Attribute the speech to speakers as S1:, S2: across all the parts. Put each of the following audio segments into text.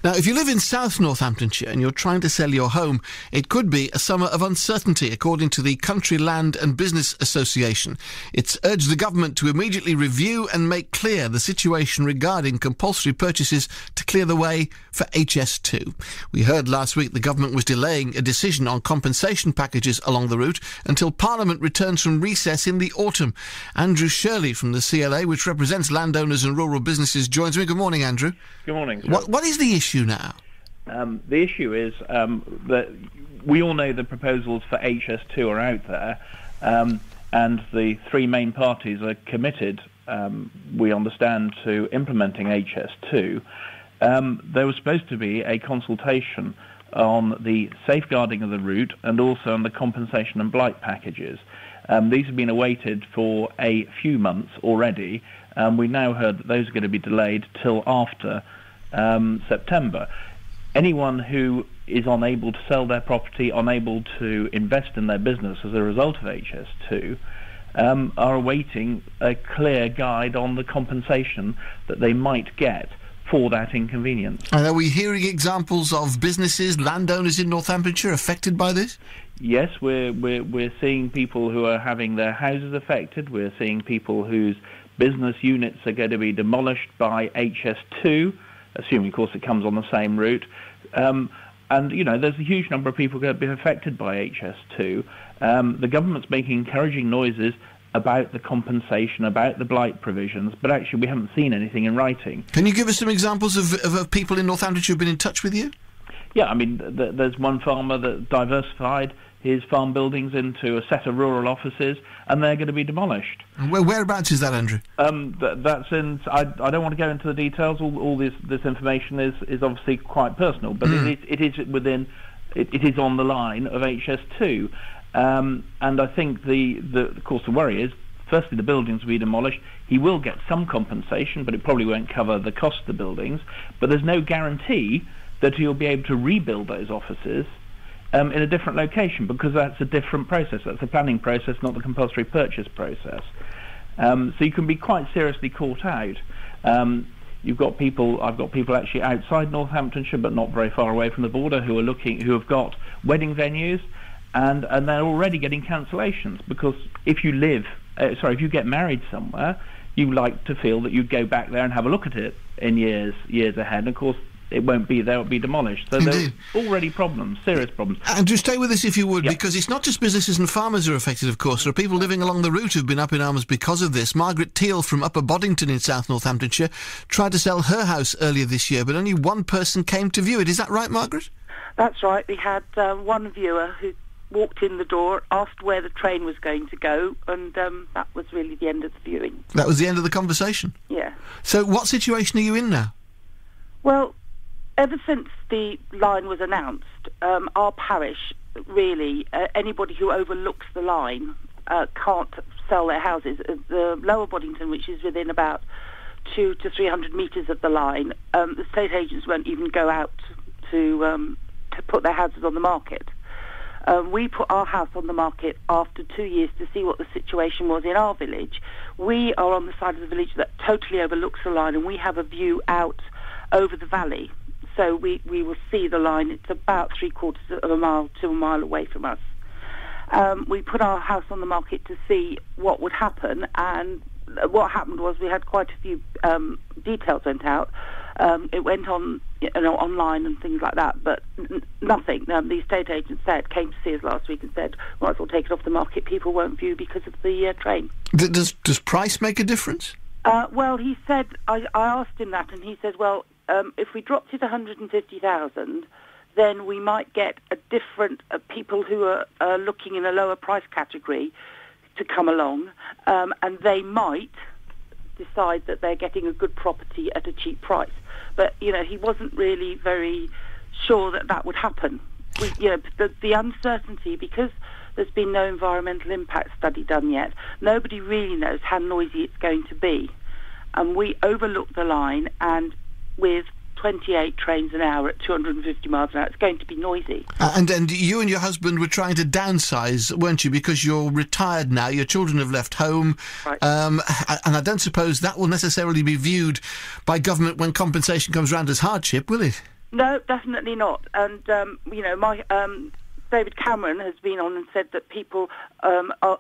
S1: Now, if you live in South Northamptonshire and you're trying to sell your home, it could be a summer of uncertainty, according to the Country Land and Business Association. It's urged the government to immediately review and make clear the situation regarding compulsory purchases to clear the way for HS2. We heard last week the government was delaying a decision on compensation packages along the route until Parliament returns from recess in the autumn. Andrew Shirley from the CLA, which represents landowners and rural businesses, joins me. Good morning, Andrew.
S2: Good morning.
S1: What is the issue now?
S2: The issue is that we all know the proposals for HS2 are out there, and the three main parties are committed, we understand, to implementing HS2. There was supposed to be a consultation on the safeguarding of the route and also on the compensation and blight packages. These have been awaited for a few months already. We now heard that those are going to be delayed till after September. Anyone who is unable to sell their property, unable to invest in their business as a result of HS2, are awaiting a clear guide on the compensation that they might get for that inconvenience.
S1: And are we hearing examples of businesses, landowners in Northamptonshire affected by this?
S2: Yes, we're seeing people who are having their houses affected. We're seeing people whose business units are going to be demolished by HS2, assuming, of course, it comes on the same route. And, you know, there's a huge number of people going to be affected by HS2. The government's making encouraging noises about the compensation, about the blight provisions, but actually we haven't seen anything in writing.
S1: Can you give us some examples of people in Northamptonshire who've been in touch with you?
S2: Yeah, I mean, there's one farmer that diversified his farm buildings into a set of rural offices, and they're going to be demolished.
S1: Whereabouts is that, Andrew?
S2: That's in. I don't want to go into the details. All this information is obviously quite personal, but it is within. It is on the line of HS2, and I think of course the worry is, firstly, the buildings will be demolished. He will get some compensation, but it probably won't cover the cost of the buildings. But there's no guarantee that he'll be able to rebuild those offices in a different location, because that's a different process. That's a planning process, not the compulsory purchase process. So you can be quite seriously caught out. I've got people actually outside Northamptonshire, but not very far away from the border, who have got wedding venues, and they're already getting cancellations, because if you get married somewhere, you like to feel that you'd go back there and have a look at it in years ahead. And of course, it won't be there, it'll be demolished. So
S1: Indeed.
S2: There's already serious problems.
S1: Andrew, stay with us if you would,
S2: Yep.
S1: because it's not just businesses and farmers who are affected, of course. There are people living along the route who've been up in arms because of this. Margaret Thiel from Upper Boddington in South Northamptonshire tried to sell her house earlier this year, but only one person came to view it. Is that right, Margaret?
S3: That's right. We had one viewer who walked in the door, asked where the train was going to go, and that was really the end of the viewing.
S1: That was the end of the conversation?
S3: Yeah.
S1: So what situation are you in now?
S3: Well, ever since the line was announced, our parish, really, anybody who overlooks the line can't sell their houses. The Lower Boddington, which is within about 200 to 300 metres of the line, the estate agents won't even go out to put their houses on the market. We put our house on the market after 2 years to see what the situation was in our village. We are on the side of the village that totally overlooks the line, and we have a view out over the valley. So we will see the line. It's about 3/4 of a mile to a mile away from us. We put our house on the market to see what would happen, and what happened was we had quite a few details went out. It went on, online and things like that, but nothing. The estate agent came to see us last week and said, "Might as well take it off the market. People won't view because of the train."
S1: Does price make a difference?
S3: Well, he said, I asked him that, and he said, well, if we dropped it 150,000, then we might get a different people who are looking in a lower price category to come along, and they might decide that they're getting a good property at a cheap price. But, he wasn't really very sure that would happen. The uncertainty, because there's been no environmental impact study done yet, nobody really knows how noisy it's going to be. And we overlooked the line, and with 28 trains an hour at 250 miles an hour, it's going to be noisy.
S1: And you and your husband were trying to downsize, weren't you? Because you're retired now, your children have left home.
S3: Right.
S1: And I don't suppose that will necessarily be viewed by government when compensation comes round as hardship, will it?
S3: No, definitely not. And, my David Cameron has been on and said that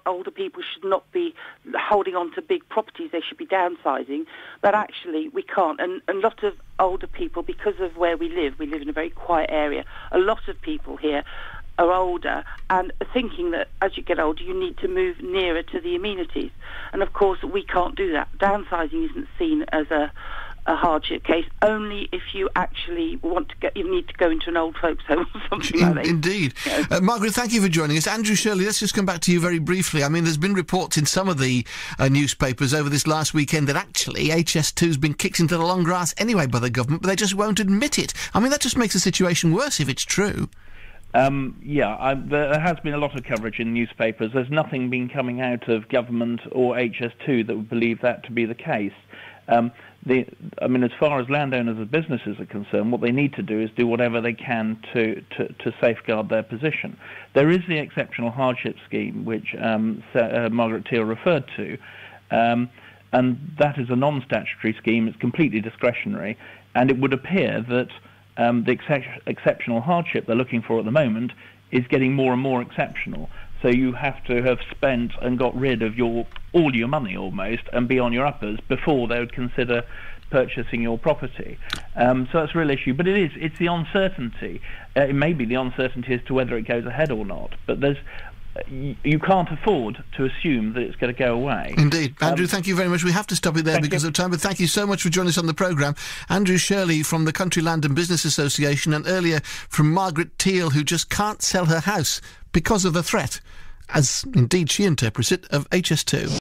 S3: older people should not be holding on to big properties. They should be downsizing. But actually, we can't. And a lot of older people, because of where we live in a very quiet area, a lot of people here are older and are thinking that as you get older, you need to move nearer to the amenities. And, of course, we can't do that. Downsizing isn't seen as a hardship case, only if you actually you need to go into an old folks' home or something like that.
S1: Indeed. Margaret, thank you for joining us. Andrew, Shirley, let's just come back to you very briefly. I mean, there's been reports in some of the newspapers over this last weekend that actually HS2's been kicked into the long grass anyway by the government, but they just won't admit it. I mean, that just makes the situation worse if it's true.
S2: There has been a lot of coverage in newspapers. There's nothing been coming out of government or HS2 that would believe that to be the case. As far as landowners and businesses are concerned, what they need to do is do whatever they can to safeguard their position. There is the exceptional hardship scheme, which Margaret Thiel referred to, and that is a non-statutory scheme. It's completely discretionary, and it would appear that the exceptional hardship they're looking for at the moment is getting more and more exceptional. So you have to have spent and got rid of all your money almost and be on your uppers before they would consider purchasing your property. So that's a real issue. But it's the uncertainty. It may be the uncertainty as to whether it goes ahead or not. But you can't afford to assume that it's going to go away.
S1: Indeed. Andrew, thank you very much. We have to stop it there because of time, but thank you so much for joining us on the programme. Andrew Shirley from the Country Land and Business Association, and earlier from Margaret Thiel, who just can't sell her house because of the threat, as indeed she interprets it, of HS2.